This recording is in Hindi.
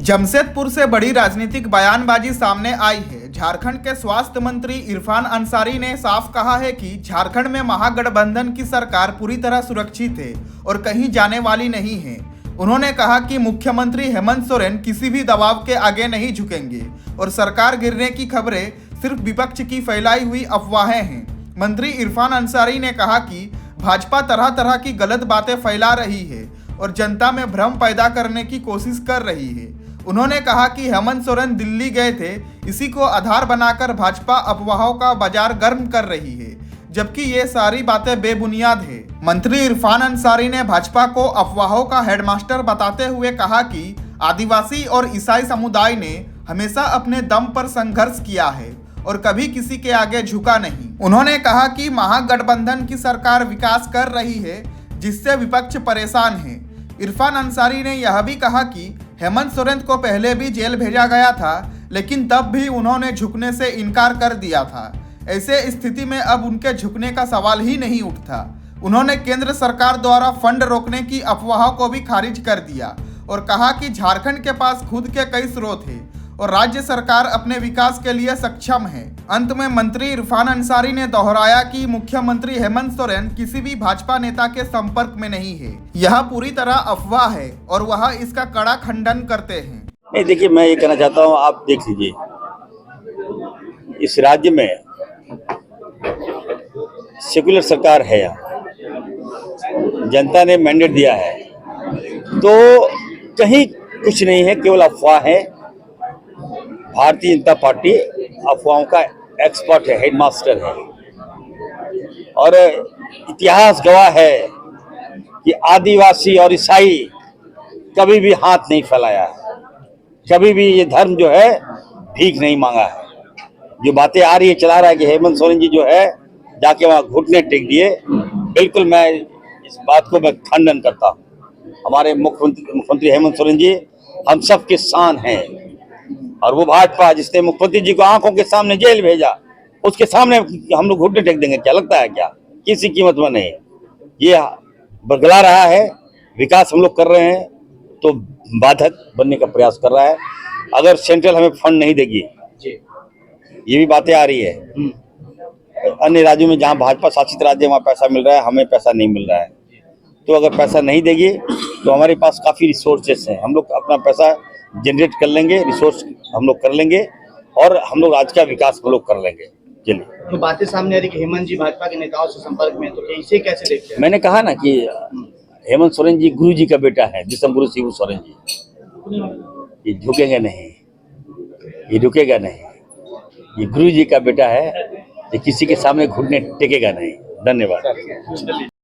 जमशेदपुर से बड़ी राजनीतिक बयानबाजी सामने आई है। झारखंड के स्वास्थ्य मंत्री इरफान अंसारी ने साफ कहा है कि झारखंड में महागठबंधन की सरकार पूरी तरह सुरक्षित है और कहीं जाने वाली नहीं है। उन्होंने कहा कि मुख्यमंत्री हेमंत सोरेन किसी भी दबाव के आगे नहीं झुकेंगे और सरकार गिरने की खबरें सिर्फ विपक्ष की फैलाई हुई अफवाहें हैं। मंत्री इरफान अंसारी ने कहा कि भाजपा तरह तरह की गलत बातें फैला रही है और जनता में भ्रम पैदा करने की कोशिश कर रही है। उन्होंने कहा कि हेमंत सोरेन दिल्ली गए थे, इसी को आधार बनाकर भाजपा अफवाहों का बाजार गर्म कर रही है, जबकि ये सारी बातें बेबुनियाद है। मंत्री इरफान अंसारी ने भाजपा को अफवाहों का हेडमास्टर बताते हुए कहा कि आदिवासी और ईसाई समुदाय ने हमेशा अपने दम पर संघर्ष किया है और कभी किसी के आगे झुका नहीं। उन्होंने कहा कि महागठबंधन की सरकार विकास कर रही है, जिससे विपक्ष परेशान है। इरफान अंसारी ने यह भी कहा कि हेमंत सोरेन को पहले भी जेल भेजा गया था, लेकिन तब भी उन्होंने झुकने से इनकार कर दिया था। ऐसे स्थिति में अब उनके झुकने का सवाल ही नहीं उठता। उन्होंने केंद्र सरकार द्वारा फंड रोकने की अफवाहों को भी खारिज कर दिया और कहा कि झारखंड के पास खुद के कई स्रोत हैं और राज्य सरकार अपने विकास के लिए सक्षम है। अंत में मंत्री इरफान अंसारी ने दोहराया कि मुख्यमंत्री हेमंत सोरेन किसी भी भाजपा नेता के संपर्क में नहीं है। यह पूरी तरह अफवाह है और वह इसका कड़ा खंडन करते हैं। नहीं, देखिए, मैं ये कहना चाहता हूँ, आप देख लीजिए, इस राज्य में सेकुलर सरकार है, यहाँ जनता ने मैंडेट दिया है, तो कहीं कुछ नहीं है, केवल अफवाह है। भारतीय जनता पार्टी अफवाहों का एक्सपर्ट है, हेडमास्टर है, और इतिहास गवाह है कि आदिवासी और ईसाई कभी भी हाथ नहीं फैलाया है, कभी भी ये धर्म जो है भीख नहीं मांगा है। जो बातें आ रही है, चला रहा है कि हेमंत सोरेन जी जो है जाके वहाँ घुटने टेक दिए, बिल्कुल मैं इस बात को मैं खंडन करता हूँ। हमारे मुख्यमंत्री हेमंत सोरेन जी हम सब के शान हैं, और वो भाजपा जिसने मुख्यमंत्री जी को आंखों के सामने जेल भेजा, उसके सामने हम लोग घुटने टेक देंगे? क्या लगता है? क्या किसी कीमत में नहीं। ये बरगला रहा है, विकास हम लोग कर रहे हैं तो बाधक बनने का प्रयास कर रहा है। अगर सेंट्रल हमें फंड नहीं देगी, ये भी बातें आ रही है, अन्य राज्यों में जहां भाजपा शासित राज्य वहां पैसा मिल रहा है, हमें पैसा नहीं मिल रहा है। तो अगर पैसा नहीं देगी तो हमारे पास काफ़ी रिसोर्सेस हैं, हम लोग अपना पैसा जनरेट कर लेंगे, रिसोर्स हम लोग कर लेंगे और हम लोग राज्य का विकास हम लोग कर लेंगे। चलिए, तो बातें सामने आ रही कि हेमंत जी भाजपा के नेताओं से संपर्क में, तो इसे कैसे देखते हैं? मैंने कहा ना कि हेमंत सोरेन जी गुरु जी का बेटा है, विशंभर शिबू सोरेन जी। ये झुकेंगे नहीं, ये रुकेगा नहीं। ये गुरु जी का बेटा है, ये किसी के सामने घुटने टेकेगा नहीं। धन्यवाद।